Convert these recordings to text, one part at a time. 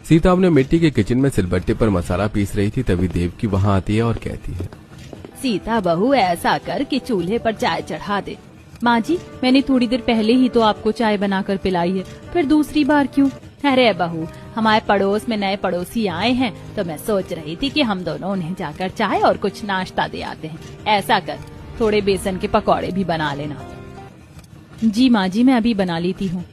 सीता अपने मिट्टी के किचन में सिलबट्टे पर मसाला पीस रही थी, तभी देवकी वहाँ आती है और कहती है, सीता बहू ऐसा कर कि चूल्हे पर चाय चढ़ा दे। माँ जी, मैंने थोड़ी देर पहले ही तो आपको चाय बनाकर पिलाई है, फिर दूसरी बार क्यों? अरे बहू, हमारे पड़ोस में नए पड़ोसी आए हैं तो मैं सोच रही थी कि हम दोनों उन्हें जाकर चाय और कुछ नाश्ता दे आते हैं। ऐसा कर, थोड़े बेसन के पकौड़े भी बना लेना। जी माँ जी, मैं अभी बना लेती हूँ।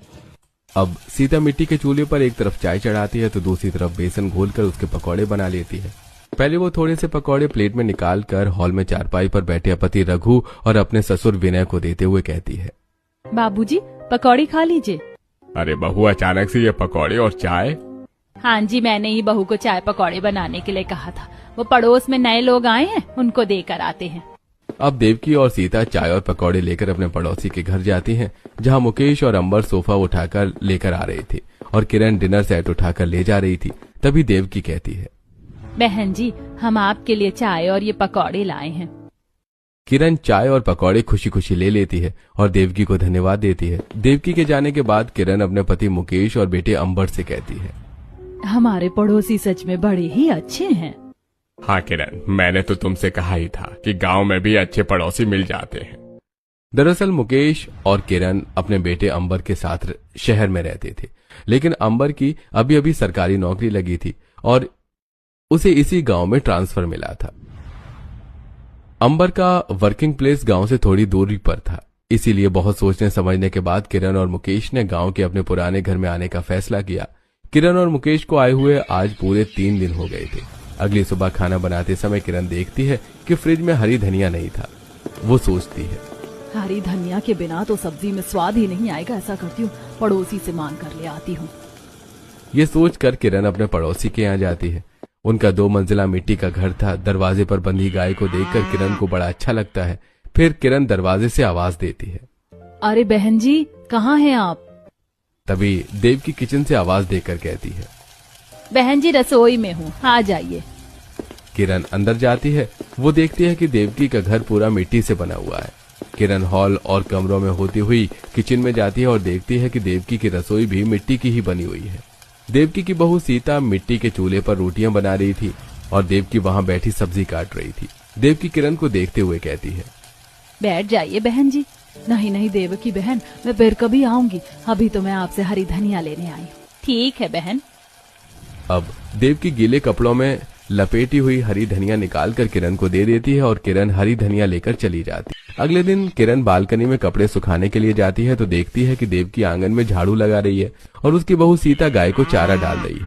अब सीता मिट्टी के चूल्हे पर एक तरफ चाय चढ़ाती है तो दूसरी तरफ बेसन घोलकर उसके पकौड़े बना लेती है। पहले वो थोड़े से पकौड़े प्लेट में निकाल कर हॉल में चारपाई पर बैठे पति रघु और अपने ससुर विनय को देते हुए कहती है, बाबूजी, पकौड़ी खा लीजिए। अरे बहू, अचानक से ये पकौड़े और चाय? हाँ जी, मैंने ही बहू को चाय पकौड़े बनाने के लिए कहा था। वो पड़ोस में नए लोग आए हैं, उनको देकर आते हैं। अब देवकी और सीता चाय और पकौड़े लेकर अपने पड़ोसी के घर जाती हैं, जहां मुकेश और अंबर सोफा उठाकर लेकर आ रहे थे और किरण डिनर सेट उठाकर ले जा रही थी। तभी देवकी कहती है, बहन जी, हम आपके लिए चाय और ये पकौड़े लाए हैं। किरण चाय और पकौड़े खुशी खुशी ले लेती है और देवकी को धन्यवाद देती है। देवकी के जाने के बाद किरण अपने पति मुकेश और बेटे अंबर से कहती है, हमारे पड़ोसी सच में बड़े ही अच्छे हैं। हाँ किरण, मैंने तो तुमसे कहा ही था कि गांव में भी अच्छे पड़ोसी मिल जाते हैं। दरअसल मुकेश और किरण अपने बेटे अंबर के साथ शहर में रहते थे, लेकिन अंबर की अभी अभी सरकारी नौकरी लगी थी और उसे इसी गांव में ट्रांसफर मिला था। अंबर का वर्किंग प्लेस गांव से थोड़ी दूरी पर था, इसीलिए बहुत सोचने समझने के बाद किरण और मुकेश ने गांव के अपने पुराने घर में आने का फैसला किया। किरण और मुकेश को आए हुए आज पूरे 3 दिन हो गए थे। अगली सुबह खाना बनाते समय किरण देखती है कि फ्रिज में हरी धनिया नहीं था। वो सोचती है, हरी धनिया के बिना तो सब्जी में स्वाद ही नहीं आएगा। ऐसा करती हूँ, पड़ोसी से मांग कर ले आती हूँ। ये सोचकर किरण अपने पड़ोसी के यहाँ जाती है। उनका 2 मंजिला मिट्टी का घर था। दरवाजे पर बंधी गाय को देखकर किरण को बड़ा अच्छा लगता है। फिर किरण दरवाजे से आवाज देती है, अरे बहन जी, कहाँ हैं आप? तभी देवकी किचन से आवाज देकर कहती है, बहन जी, रसोई में हूँ, आ जाइए। किरण अंदर जाती है। वो देखती है कि देवकी का घर पूरा मिट्टी से बना हुआ है। किरण हॉल और कमरों में होती हुई किचन में जाती है और देखती है कि देवकी की रसोई भी मिट्टी की ही बनी हुई है। देवकी की बहू सीता मिट्टी के चूल्हे पर रोटियां बना रही थी और देवकी वहां बैठी सब्जी काट रही थी। देवकी किरण को देखते हुए कहती है, बैठ जाइए बहन जी। नहीं नहीं देवकी बहन, मैं फिर कभी आऊंगी। अभी तो मैं आपसे हरी धनिया लेने आई हूँ। ठीक है बहन। अब देवकी गीले कपड़ों में लपेटी हुई हरी धनिया निकालकर किरण को दे देती है और किरण हरी धनिया लेकर चली जाती है। अगले दिन किरण बालकनी में कपड़े सुखाने के लिए जाती है तो देखती है कि देवकी आंगन में झाड़ू लगा रही है और उसकी बहू सीता गाय को चारा डाल रही है।